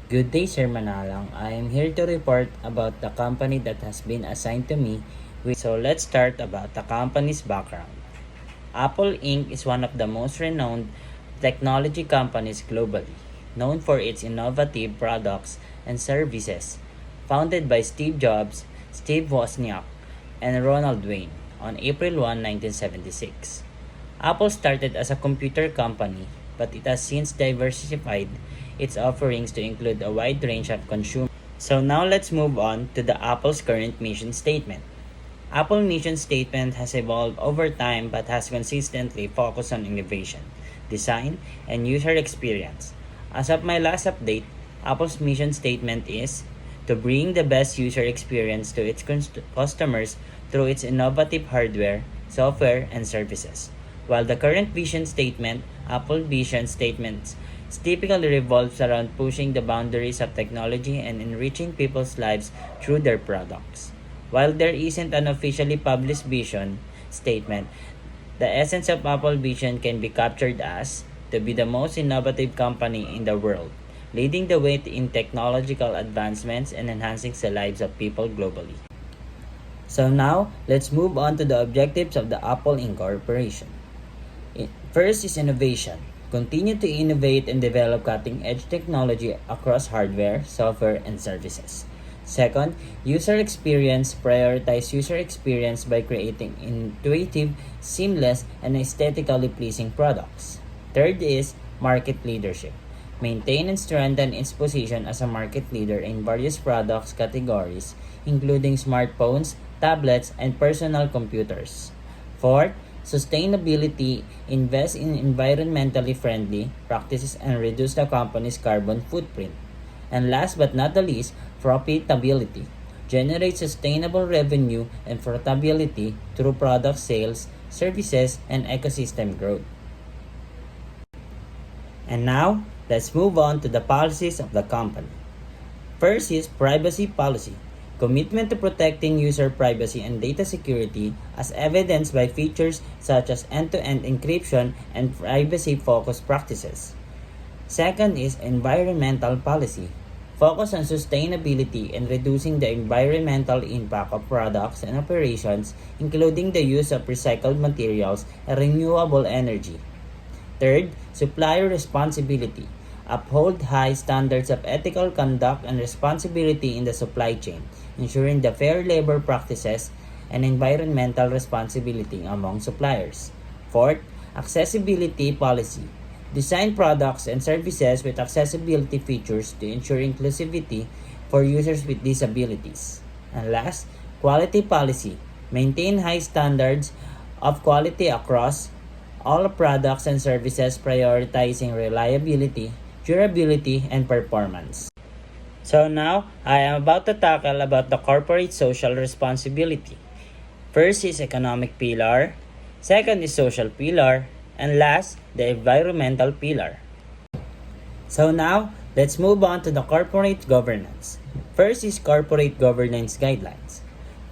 Good day, Sir Manalang. I am here to report about the company that has been assigned to me. So let's start about the company's background. Apple Inc. is one of the most renowned technology companies globally, known for its innovative products and services. Founded by Steve Jobs, Steve Wozniak, and Ronald Wayne on April 1, 1976. Apple started as a computer company, but it has since diversified its offerings to include a wide range of consumers. So now let's move on to the Apple's current mission statement. Apple mission statement has evolved over time but has consistently focused on innovation, design, and user experience. As of my last update, Apple's mission statement is to bring the best user experience to its customers through its innovative hardware, software, and services. While the current vision statement, Apple vision statements, typically revolves around pushing the boundaries of technology and enriching people's lives through their products. While there isn't an officially published vision statement, the essence of Apple Vision can be captured as to be the most innovative company in the world, leading the way in technological advancements and enhancing the lives of people globally. So now, let's move on to the objectives of the Apple Incorporation. First is innovation. Continue to innovate and develop cutting-edge technology across hardware, software, and services. Second, user experience. Prioritize user experience by creating intuitive, seamless, and aesthetically pleasing products. Third is market leadership. Maintain and strengthen its position as a market leader in various products categories, including smartphones, tablets, and personal computers. Fourth, sustainability. Invest in environmentally friendly practices and reduce the company's carbon footprint. And last but not the least, profitability. Generate sustainable revenue and profitability through product sales, services, and ecosystem growth. And now, let's move on to the policies of the company. First is privacy policy. Commitment to protecting user privacy and data security as evidenced by features such as end-to-end encryption and privacy-focused practices. Second is environmental policy. Focus on sustainability and reducing the environmental impact of products and operations, including the use of recycled materials and renewable energy. Third, supplier responsibility. Uphold high standards of ethical conduct and responsibility in the supply chain, ensuring the fair labor practices and environmental responsibility among suppliers. Fourth, accessibility policy. Design products and services with accessibility features to ensure inclusivity for users with disabilities. And last, quality policy. Maintain high standards of quality across all products and services, prioritizing reliability, durability, and performance. So now, I am about to tackle about the corporate social responsibility. First is economic pillar, second is social pillar, and last, the environmental pillar. So now, let's move on to the corporate governance. First is corporate governance guidelines.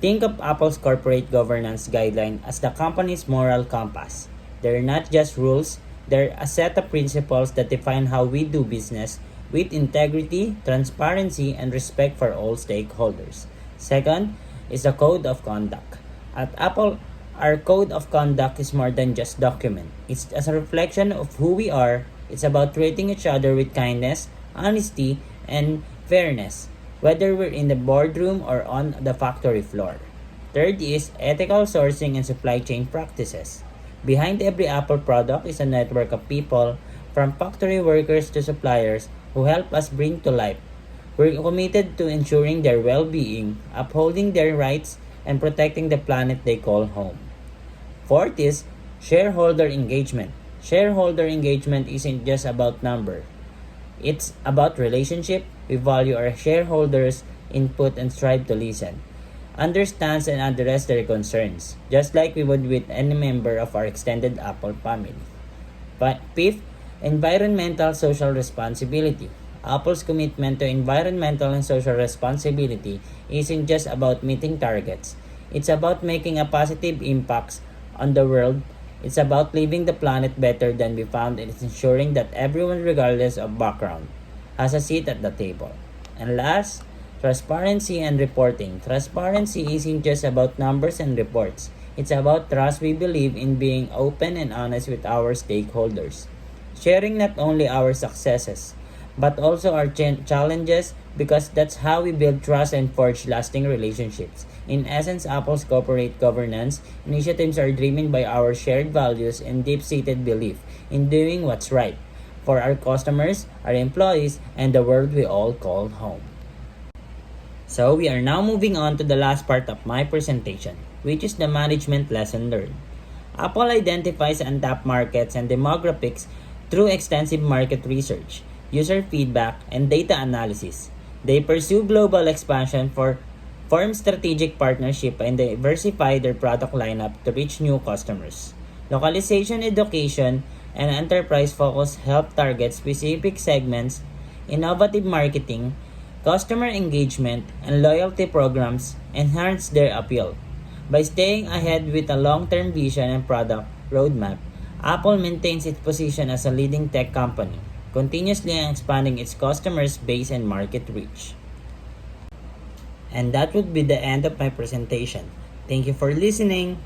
Think of Apple's corporate governance guideline as the company's moral compass. They're not just rules, they're a set of principles that define how we do business with integrity, transparency, and respect for all stakeholders. Second is the code of conduct. At Apple, our code of conduct is more than just document. It's as a reflection of who we are. It's about treating each other with kindness, honesty, and fairness, whether we're in the boardroom or on the factory floor. Third is ethical sourcing and supply chain practices. Behind every Apple product is a network of people, from factory workers to suppliers, who help us bring to life. We're committed to ensuring their well-being, upholding their rights, and protecting the planet they call home. Fourth is shareholder engagement. Shareholder engagement isn't just about number. It's about relationship. We value our shareholders' input and strive to listen, understand, and address their concerns, just like we would with any member of our extended Apple family. Fifth, environmental social responsibility. Apple's commitment to environmental and social responsibility isn't just about meeting targets. It's about making a positive impact on the world. It's about leaving the planet better than we found, and it's ensuring that everyone, regardless of background, has a seat at the table. And last, transparency and reporting. Transparency isn't just about numbers and reports. It's about trust. We believe in being open and honest with our stakeholders, sharing not only our successes, but also our challenges, because that's how we build trust and forge lasting relationships. In essence, Apple's corporate governance initiatives are driven by our shared values and deep-seated belief in doing what's right for our customers, our employees, and the world we all call home. So we are now moving on to the last part of my presentation, which is the management lesson learned. Apple identifies untapped markets and demographics through extensive market research, user feedback, and data analysis. They pursue global expansion, form strategic partnership, and diversify their product lineup to reach new customers. Localization, education, and enterprise focus help target specific segments. Innovative marketing, customer engagement, and loyalty programs enhance their appeal. By staying ahead with a long-term vision and product roadmap, Apple maintains its position as a leading tech company, continuously expanding its customers base and market reach. And that would be the end of my presentation. Thank you for listening.